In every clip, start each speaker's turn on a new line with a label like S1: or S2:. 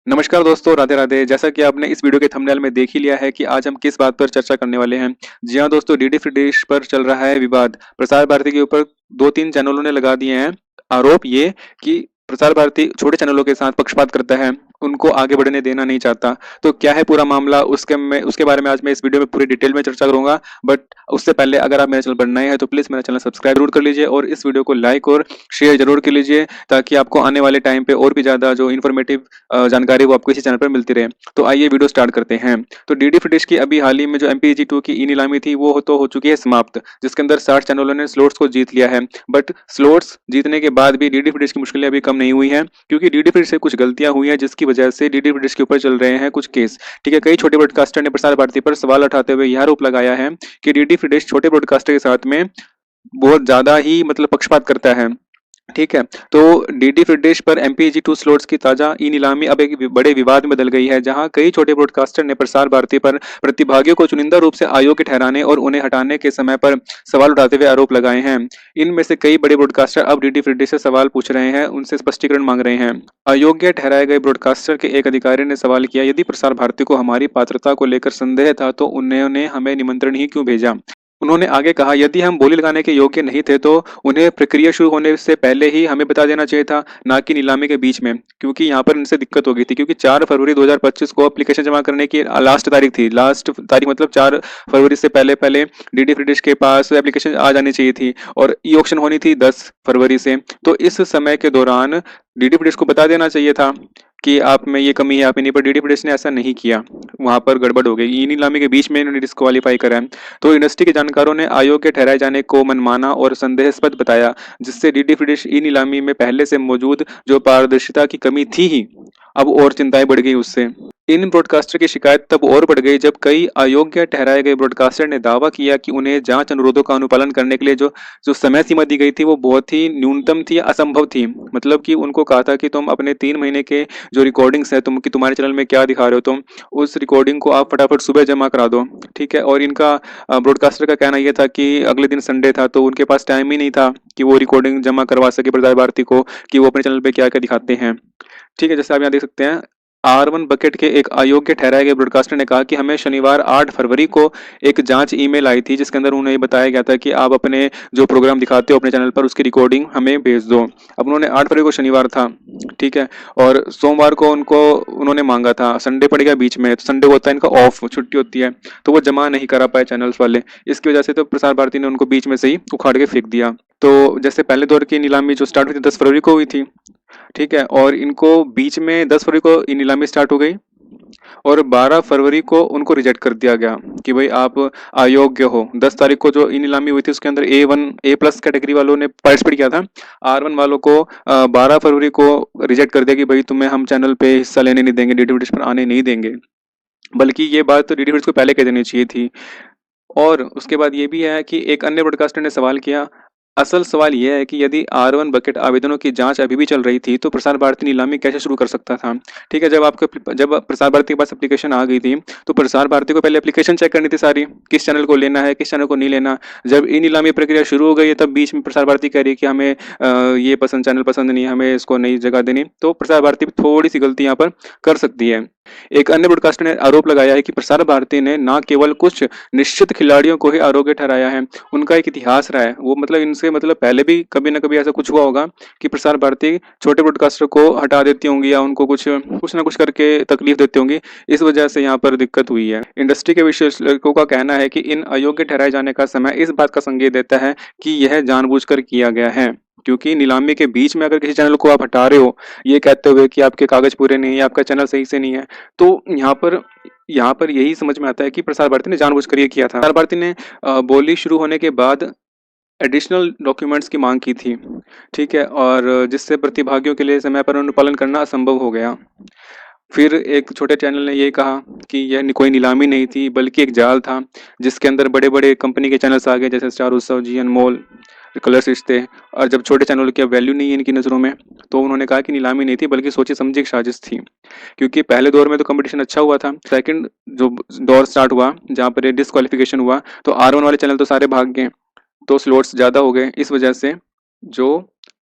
S1: नमस्कार दोस्तों, राधे राधे। जैसा कि आपने इस वीडियो के थंबनेल में देख ही लिया है कि आज हम किस बात पर चर्चा करने वाले हैं। जी हाँ दोस्तों, डीडी फ्री डिश पर चल रहा है विवाद। प्रसार भारती के ऊपर 2-3 चैनलों ने लगा दिए हैं आरोप ये कि प्रसार भारती छोटे चैनलों के साथ पक्षपात करता है, उनको आगे बढ़ने देना नहीं चाहता। तो क्या है पूरा मामला, उसके बारे में आज मैं इस वीडियो में पूरी डिटेल में चर्चा करूंगा। बट उससे पहले अगर आप मेरे चैनल पर नए हैं तो प्लीज़ मेरा चैनल सब्सक्राइब जरूर कर लीजिए और इस वीडियो को लाइक और शेयर जरूर कर लीजिए, ताकि आपको आने वाले टाइम पे और भी ज़्यादा जो इन्फॉर्मेटिव जानकारी वो आपको इसी चैनल पर मिलती रहे। तो आइए वीडियो स्टार्ट करते हैं। तो डीडी फ्री डिश की अभी हाल ही में जो MPEG-2 की ई नीलामी थी वो तो हो चुकी है समाप्त, जिसके अंदर 60 चैनलों ने स्लॉट्स को जीत लिया है। बट स्लॉट्स जीतने के बाद भी डीडी फ्री डिश की मुश्किलें अभी कम नहीं हुई हैं, क्योंकि डीडी फ्री डिश से कुछ गलतियां हुई हैं जिसकी वजह से डीडी फ्री डिश के ऊपर चल रहे हैं कुछ केस। ठीक है, कई छोटे ब्रॉडकास्टर ने प्रसार भारती पर सवाल उठाते हुए यह आरोप लगाया है कि डीडी फ्री डिश छोटे ब्रॉडकास्टर के साथ में बहुत ज्यादा ही मतलब पक्षपात करता है। ठीक है, तो डीडी फ्री डिश पर MPEG-2 स्लॉट्स की ताजा ई नीलामी अब एक बड़े विवाद में बदल गई है, जहां कई छोटे ब्रॉडकास्टर ने प्रसार भारती पर प्रतिभागियों को चुनिंदा रूप से अयोग्य ठहराने और उन्हें हटाने के समय पर सवाल उठाते हुए आरोप लगाए हैं। इनमें से कई बड़े ब्रॉडकास्टर अब डीडी फ्री डिश से सवाल पूछ रहे हैं, उनसे स्पष्टीकरण मांग रहे हैं। अयोग्य ठहराए गए ब्रॉडकास्टर के एक अधिकारी ने सवाल किया, यदि प्रसार भारती को हमारी पात्रता को लेकर संदेह था तो उन्होंने हमें निमंत्रण ही क्यों भेजा। उन्होंने आगे कहा, यदि हम बोली लगाने के योग्य नहीं थे तो उन्हें प्रक्रिया शुरू होने से पहले ही हमें बता देना चाहिए था, ना कि नीलामी के बीच में, क्योंकि यहाँ पर इनसे दिक्कत हो गई थी। क्योंकि 4 फरवरी 2025 को एप्लीकेशन जमा करने की लास्ट तारीख थी। लास्ट तारीख मतलब 4 फरवरी से पहले पहले डीडी फ्री डिश के पास एप्लीकेशन आ जानी चाहिए थी और ई ऑक्शन होनी थी 10 फरवरी से। तो इस समय के दौरान डीडी फ्री डिश को बता देना चाहिए था कि आप में ये कमी है, आप में नहीं, पर डीडी फ्री डिश ने ऐसा नहीं किया। वहां पर गड़बड़ हो गई, ई नीलामी के बीच में इन्होंने डिस्क्वालीफाई करा है। तो इंडस्ट्री के जानकारों ने अयोग्य ठहराए जाने को मनमाना और संदेहास्पद बताया, जिससे डीडी फ्री डिश ई नीलामी में पहले से मौजूद जो पारदर्शिता की कमी थी ही, अब और चिंताएं बढ़ गई उससे। इन ब्रॉडकास्टर की शिकायत तब और बढ़ गई जब कई अयोग्य ठहराए गए ब्रॉडकास्टर ने दावा किया कि उन्हें जांच अनुरोधों का अनुपालन करने के लिए जो जो समय सीमा दी गई थी वो बहुत ही न्यूनतम थी, असंभव थी। मतलब कि उनको कहा था कि तुम अपने 3 महीने के जो रिकॉर्डिंग्स है तुम्हारे चैनल में क्या दिखा रहे हो तुम, उस रिकॉर्डिंग को आप फटाफट सुबह जमा करा दो। ठीक है, और इनका ब्रॉडकास्टर का कहना यह था कि अगले दिन संडे था तो उनके पास टाइम ही नहीं था कि वो रिकॉर्डिंग जमा करवा सके प्रसार भारती को, कि वो अपने चैनल पे क्या क्या दिखाते हैं। ठीक है, जैसे आप यहाँ देख सकते हैं, R1 बकेट के एक अयोग्य ठहराए गए ब्रॉडकास्टर ने कहा कि हमें शनिवार 8 फरवरी को एक जांच ईमेल आई थी, जिसके अंदर उन्हें बताया गया था कि आप अपने जो प्रोग्राम दिखाते हो अपने चैनल पर उसकी रिकॉर्डिंग हमें भेज दो। अब उन्होंने 8 फरवरी को शनिवार था, ठीक है, और सोमवार को उन्होंने मांगा था, संडे पड़ गया बीच में, तो संडे को होता है इनका ऑफ, छुट्टी होती है, तो वो जमा नहीं करा पाए चैनल्स वाले। इसकी वजह से तो प्रसार भारती ने उनको बीच में से ही उखाड़ के फेंक दिया। तो जैसे पहले दौर की नीलामी जो स्टार्ट हुई थी 10 फरवरी को हुई थी। ठीक है, और इनको बीच में 10 फरवरी को ये नीलामी स्टार्ट हो गई और 12 फरवरी को उनको रिजेक्ट कर दिया गया कि भाई आप अयोग्य हो। 10 तारीख को जो ई नीलामी हुई थी उसके अंदर A+ कैटेगरी वालों ने पार्टिसिपेट किया था। R1 वालों को 12 फरवरी को रिजेक्ट कर दिया कि भाई तुम्हें हम चैनल पे हिस्सा लेने नहीं देंगे, डीडी पर आने नहीं देंगे। बल्कि ये बात तो डीडी को पहले कह देनी चाहिए थी। और उसके बाद ये भी है कि एक अन्य ब्रॉडकास्टर ने सवाल किया, असल सवाल यह है कि यदि R1 बकेट आवेदनों की जांच अभी भी चल रही थी तो प्रसार भारती नीलामी कैसे शुरू कर सकता था। ठीक है, जब प्रसार भारती के पास एप्लीकेशन आ गई थी तो प्रसार भारती को पहले एप्लीकेशन चेक करनी थी सारी, किस चैनल को लेना है किस चैनल को नहीं लेना। जब ई नीलामी प्रक्रिया शुरू हो गई है तब बीच में प्रसार भारती कह रही है कि हमें ये चैनल पसंद नहीं है, हमें इसको नई जगह देनी। तो प्रसार भारती थोड़ी सी गलती यहाँ पर कर सकती है। एक अन्य ब्रॉडकास्टर ने आरोप लगाया है कि प्रसार भारती ने न केवल कुछ निश्चित खिलाड़ियों को ही अयोग्य ठहराया है, उनका एक इतिहास रहा है। वो मतलब इनसे मतलब पहले भी कभी ना कभी ऐसा कुछ हुआ होगा कि प्रसार भारती छोटे ब्रॉडकास्टर को हटा देती होंगी या उनको कुछ कुछ ना कुछ करके तकलीफ देती होंगी। इस वजह से यहाँ पर दिक्कत हुई है। इंडस्ट्री के विशेषज्ञों का कहना है कि इन अयोग्य ठहराए जाने का समय इस बात का संकेत देता है कि यह जानबूझकर किया गया है, क्योंकि नीलामी के बीच में अगर किसी चैनल को आप हटा रहे हो ये कहते हुए कि आपके कागज पूरे नहीं है, आपका चैनल सही से नहीं है, तो यहाँ पर यही समझ में आता है कि प्रसार भारती ने जानबूझकर ये किया था। प्रसार भारती ने बोली शुरू होने के बाद एडिशनल डॉक्यूमेंट्स की मांग की थी। ठीक है, और जिससे प्रतिभागियों के लिए समय पर अनुपालन करना असंभव हो गया। फिर एक छोटे चैनल ने ये कहा कि यह कोई नीलामी नहीं थी बल्कि एक जाल था, जिसके अंदर बड़े बड़े कंपनी के चैनल्स आ गए, जैसे स्टार उत्सव, जी अनमोल, कलर्स रिश्ते। और जब छोटे चैनल की वैल्यू नहीं है इनकी नज़रों में, तो उन्होंने कहा कि नीलामी नहीं थी बल्कि सोची समझी एक साजिश थी। क्योंकि पहले दौर में तो कंपटीशन अच्छा हुआ था, सेकंड जो दौर स्टार्ट हुआ जहाँ पर डिस्क्वालिफिकेशन हुआ तो R1 वाले चैनल तो सारे भाग गए, तो स्लॉट्स ज़्यादा हो गए। इस वजह से जो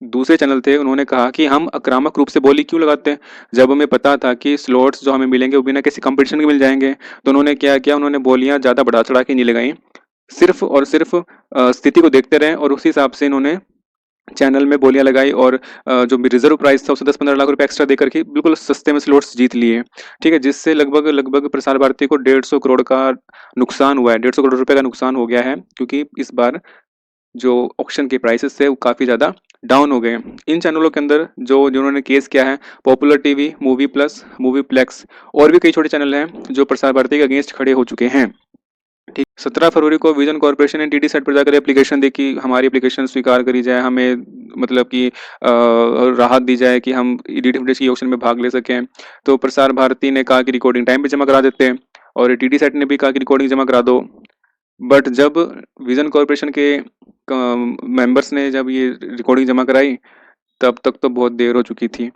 S1: दूसरे चैनल थे उन्होंने कहा कि हम आक्रामक रूप से बोली क्यों लगाते हैं, जब हमें पता था कि स्लॉट्स जो हमें मिलेंगे वो बिना किसी कंपटीशन के मिल जाएँगे। तो उन्होंने क्या किया, उन्होंने बोलियाँ ज़्यादा बढ़ा-चढ़ा के नहीं लगाई। सिर्फ़ और सिर्फ़ स्थिति को देखते रहे और उसी हिसाब से इन्होंने चैनल में बोलियाँ लगाई और जो भी रिज़र्व प्राइस था उसे 10-15 लाख रुपए एक्स्ट्रा देकर के बिल्कुल सस्ते में स्लॉट्स जीत लिए। ठीक है? जिससे लगभग प्रसार भारती को 150 करोड़ का नुकसान हुआ है, 150 करोड़ रुपए का नुकसान हो गया है, क्योंकि इस बार जो ऑक्शन के प्राइसेस थे वो काफ़ी ज़्यादा डाउन हो गए हैं। इन चैनलों के अंदर जो जिन्होंने केस किया है, popular TV, movie plus, movie plex और भी कई छोटे चैनल हैं जो प्रसार भारती के अगेंस्ट खड़े हो चुके हैं। ठीक, 17 फरवरी को विजन कॉर्पोरेशन ने डीडी साइट पर जाकर एप्लीकेशन दी कि हमारी एप्लीकेशन स्वीकार करी जाए, हमें मतलब कि राहत दी जाए कि हम डीडी फुटेज की ऑक्शन में भाग ले सकें। तो प्रसार भारती ने कहा कि रिकॉर्डिंग टाइम पे जमा करा देते हैं और डीडी साइट ने भी कहा कि रिकॉर्डिंग जमा करा दो। बट जब विजन कॉर्पोरेशन के मेंबर्स ने जब ये रिकॉर्डिंग जमा कराई, तब तक तो बहुत देर हो चुकी थी।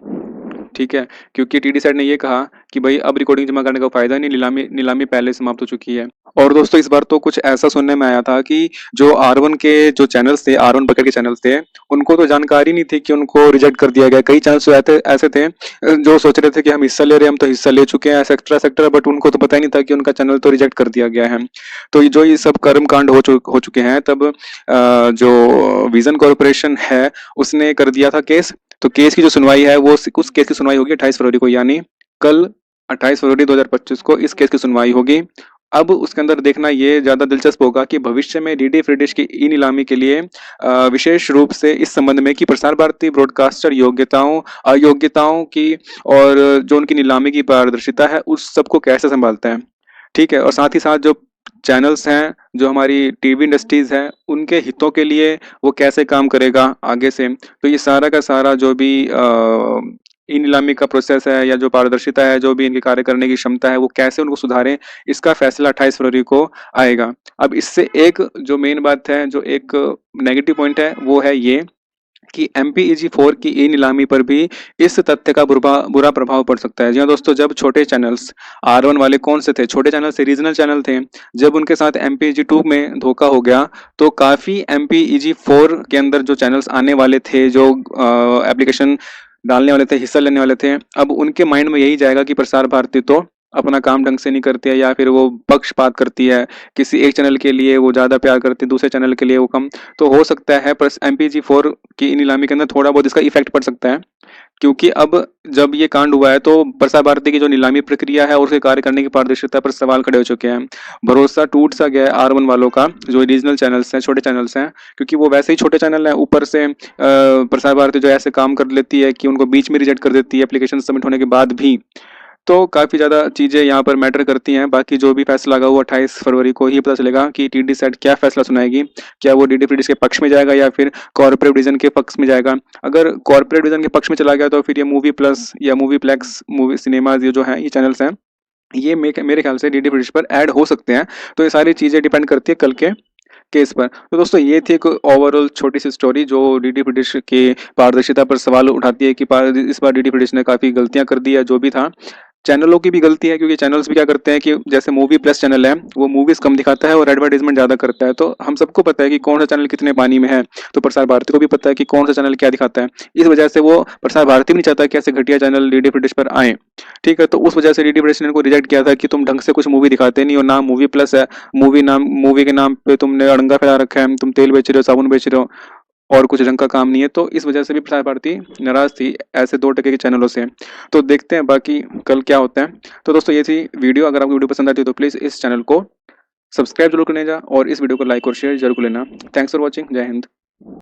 S1: ठीक है, क्योंकि टीडी साइट ने ये कहा कि भाई अब रिकॉर्डिंग जमा करने का फायदा नहीं, नीलामी नीलामी पहले समाप्त हो चुकी है। और दोस्तों इस बार तो कुछ ऐसा सुनने में आया था कि जो आर1 के जो चैनल्स थे, आर1 बकेट के चैनल्स थे, उनको तो जानकारी नहीं थी कि उनको रिजेक्ट कर दिया गया। कई चैनल्स ऐसे थे जो सोच रहे थे कि हम हिस्सा ले रहे हैं, हम तो हिस्सा ले चुके हैं एक्स्ट्रा, बट उनको तो पता ही नहीं था कि उनका चैनल तो रिजेक्ट कर दिया गया है। तो ये सब कर्म कांड हो चुके हैं, तब जो विजन कॉर्पोरेशन है उसने कर दिया था केस। तो केस की जो सुनवाई है वो उस केस की सुनवाई होगी 28 फरवरी को, यानी कल 28 फरवरी 2025 को इस केस की सुनवाई होगी। अब उसके अंदर देखना ये ज्यादा दिलचस्प होगा कि भविष्य में डीडी फ्री डिश की ई नीलामी के लिए विशेष रूप से इस संबंध में कि प्रसार भारती ब्रॉडकास्टर योग्यताओं अयोग्यताओं की और जो उनकी नीलामी की पारदर्शिता है उस सबको कैसे संभालता है। ठीक है, और साथ ही साथ जो चैनल्स हैं, जो हमारी टीवी इंडस्ट्रीज है, उनके हितों के लिए वो कैसे काम करेगा आगे से। तो ये सारा का सारा जो भी ई नीलामी का प्रोसेस है या जो पारदर्शिता है, जो भी इनके कार्य करने की क्षमता है, वो कैसे उनको सुधारें, इसका फैसला 28 फरवरी को आएगा। अब इससे एक जो मेन बात है, जो एक नेगेटिव पॉइंट है, वो है ये कि MPEG-4 की ई नीलामी पर भी इस तथ्य का बुरा प्रभाव पड़ सकता है। जी हाँ दोस्तों, जब छोटे चैनल्स R1 वाले कौन से थे, छोटे चैनल से रीजनल चैनल थे, जब उनके साथ MPEG-2 में धोखा हो गया तो काफ़ी MPEG-4 के अंदर जो चैनल्स आने वाले थे, जो एप्लीकेशन डालने वाले थे, हिस्सा लेने वाले थे, अब उनके माइंड में यही जाएगा कि प्रसार भारती तो अपना काम ढंग से नहीं करती है या फिर वो पक्षपात करती है, किसी एक चैनल के लिए वो ज़्यादा प्यार करती है, दूसरे चैनल के लिए वो कम। तो हो सकता है MPEG-4 की नीलामी के अंदर थोड़ा बहुत इसका इफेक्ट पड़ सकता है, क्योंकि अब जब ये कांड हुआ है तो प्रसार भारती की जो नीलामी प्रक्रिया है और उसके कार्य करने की पारदर्शिता पर सवाल खड़े हो चुके हैं। भरोसा टूट सा गया है R1 वालों का, जो रीजनल चैनल्स हैं, छोटे चैनल्स हैं, क्योंकि वो वैसे ही छोटे चैनल हैं, ऊपर से प्रसार भारती जो ऐसे काम कर लेती है कि उनको बीच में रिजेक्ट कर देती है एप्लीकेशन सबमिट होने के बाद भी। तो काफ़ी ज़्यादा चीज़ें यहाँ पर मैटर करती हैं। बाकी जो भी फैसला आगा वो 28 फरवरी को ही पता चलेगा कि टीडी साइट क्या फैसला सुनाएगी। क्या वो डीडी फ्री डिश के पक्ष में जाएगा या फिर कॉर्पोरेट डिवीजन के पक्ष में जाएगा। अगर कॉर्पोरेट डिवीजन के पक्ष में चला गया तो फिर ये मूवी प्लस या मूवी प्लेक्स, मूवी सिनेमाज, ये जो हैं, ये चैनल्स हैं, ये मेरे ख्याल से डीडी फ्री डिश पर ऐड हो सकते हैं। तो ये सारी चीज़ें डिपेंड करती है कल के केस पर। तो दोस्तों ये थी एक ओवरऑल छोटी सी स्टोरी जो डीडी फ्री डिश की पारदर्शिता पर सवाल उठाती है कि इस बार डीडी फ्री डिश ने काफ़ी गलतियाँ कर दी है। जो भी था, चैनलों की भी गलती है, क्योंकि चैनल्स भी क्या करते हैं कि जैसे मूवी प्लस चैनल है, वो मूवीज कम दिखाता है और एडवर्टाइजमेंट ज़्यादा करता है। तो हम सबको पता है कि कौन सा चैनल कितने पानी में है, तो प्रसार भारती को भी पता है कि कौन सा चैनल क्या दिखाता है। इस वजह से वो प्रसार भारती भी नहीं चाहता कि ऐसे घटिया चैनल डीडी फ्री डिश पर आए। ठीक है, तो उस वजह से डीडी फ्री डिश ने इनको रिजेक्ट किया था कि तुम ढंग से कुछ मूवी दिखाते नहीं हो, नाम मूवी प्लस है, मूवी के नाम पे तुमने अड़ंगा फैला रखा है, तुम तेल बेच रहे हो, साबुन बेच रहे हो और कुछ ढंग का काम नहीं है। तो इस वजह से भी प्रसार भारती नाराज थी ऐसे 2 टके के चैनलों से। तो देखते हैं बाकी कल क्या होता है। तो दोस्तों ये थी वीडियो। अगर आपको वीडियो पसंद आती है तो प्लीज़ इस चैनल को सब्सक्राइब जरूर कर लेना और इस वीडियो को लाइक और शेयर जरूर कर लेना। Thanks for watching. जय हिंद।